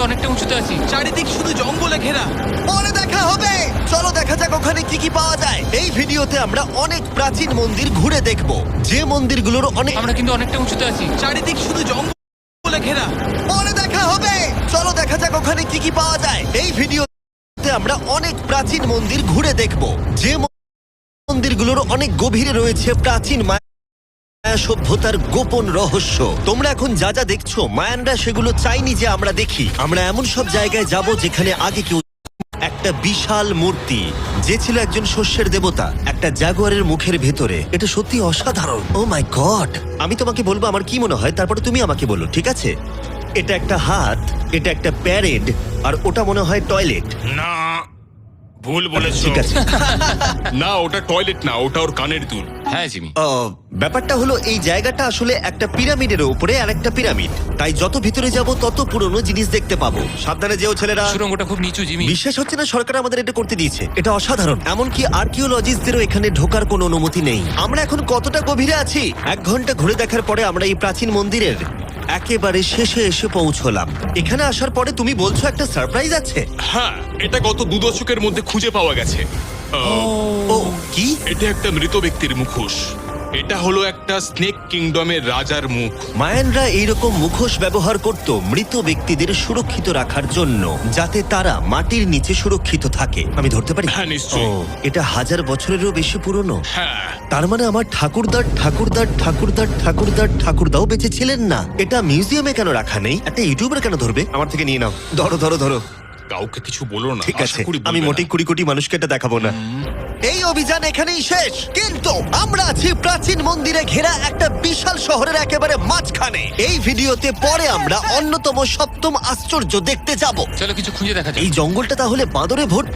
অনেকটা উঁচুতে আছি। চারিদিক শুধু জঙ্গলে ঘেরা। পরে দেখা হবে। চলো দেখা যাক ওখানে কি কি পাওয়া যায়। এই ভিডিওতে আমরা অনেক প্রাচীন মন্দির ঘুরে দেখব, যে মন্দিরগুলোর অনেক আমরা কিন্তু অনেকটা উঁচুতে আছি। চারিদিক শুধু জঙ্গলে ঘেরা। পরে দেখা হবে। চলো দেখা যাক ওখানে কি কি পাওয়া যায়। এই ভিডিওতে আমরা অনেক প্রাচীন মন্দির ঘুরে দেখব, যে মন্দিরগুলোর অনেক গভীরে রয়েছে প্রাচীন মায়া সভ্যতার গোপন রহস্য। তোমরা এখন যা যা দেখছো, মায়ানরা সেগুলো চাইনি যে আমরা দেখি। আমরা এমন সব জায়গায় যাব যেখানে আগে কেউ। একটা বিশাল মূর্তি, যে ছিল একজন শস্যের দেবতা, একটা জাগুয়ারের মুখের ভেতরে। এটা সত্যি অসাধারণ। ও মাই গড! আমি তোমাকে বলবো আমার কি মনে হয়, তারপরে তুমি আমাকে বলো, ঠিক আছে? এটা একটা হাত, এটা একটা প্যারেড, আর ওটা মনে হয় টয়লেট। না, ভুল বলেছো। ঠিক আছে। না, ওটা টয়লেট না, ওটা ওর কানের দুল। হ্যাঁ জিমি। ব্যাপারটা হলো এই জায়গাটা আসলে একটা পিরামিডের উপরে আর একটা পিরামিড, তাই যত ভিতরে যাব তত পুরনো জিনিস দেখতে পাবো। সাবধানে যেও ছেলেরা। সুড়ঙ্গটা খুব নিচু জিমি। বিশ্বাস হচ্ছে না সরকার আমাদের এটা করতে দিয়েছে। এটা অসাধারণ। এমনকি আর্কিওলজিস্টদেরও এখানে ঢোকার কোনো অনুমতি নেই। আমরা এখন কতটা গভীরে আছি? 1 ঘন্টা ঘুরে দেখার পরে আমরা এই প্রাচীন মন্দিরের একেবারে শেষে এসে পৌঁছলাম। এখানে আসার পরে তুমি বলছো একটা সারপ্রাইজ আছে। হ্যাঁ, এটা গত 2 দশকের মধ্যে খুঁজে পাওয়া গেছে। ও কি? এটা একটা মৃত ব্যক্তির মুখোশ। এটা হলো একটা স্নেক কিংডমের রাজার মুখ। মায়ানরা এইরকম মুখোশ ব্যবহার করত মৃত ব্যক্তিদের সুরক্ষিত রাখার জন্য, যাতে তারা মাটির নিচে সুরক্ষিত থাকে। আমি ধরতে পারি? হ্যাঁ, নিশ্চয়ই। এটা 1000 বছরেরও বেশি পুরনো। হ্যাঁ, তার মানে আমার ঠাকুরদাও বেঁচে ছিলেন না। এটা মিউজিয়ামে কেন রাখা নেই? একটা ইউটিউবার কেন ধরবে? আমার থেকে নিয়ে নাও। ধরো ধরো ধরো। কাউকে কিছু বলো না। ঠিক আশা আছে, করি আমি বলবে মোটেই না। 20 কোটি মানুষকে এটা দেখাবো না। এই অভিযান এখানেই শেষ, কিন্তু আমরা আছি প্রাচীন মন্দিরে ঘেরা একটা বিশাল শহরের একেবারে মাঝখানে। এই ভিডিওতে পরে আমরা অন্যতম 7ম আশ্চর্য দেখতে যাব। চলো কিছু খুঁজে দেখা যাক। এই জঙ্গলটা তাহলে বাঁদরে ভর্তি।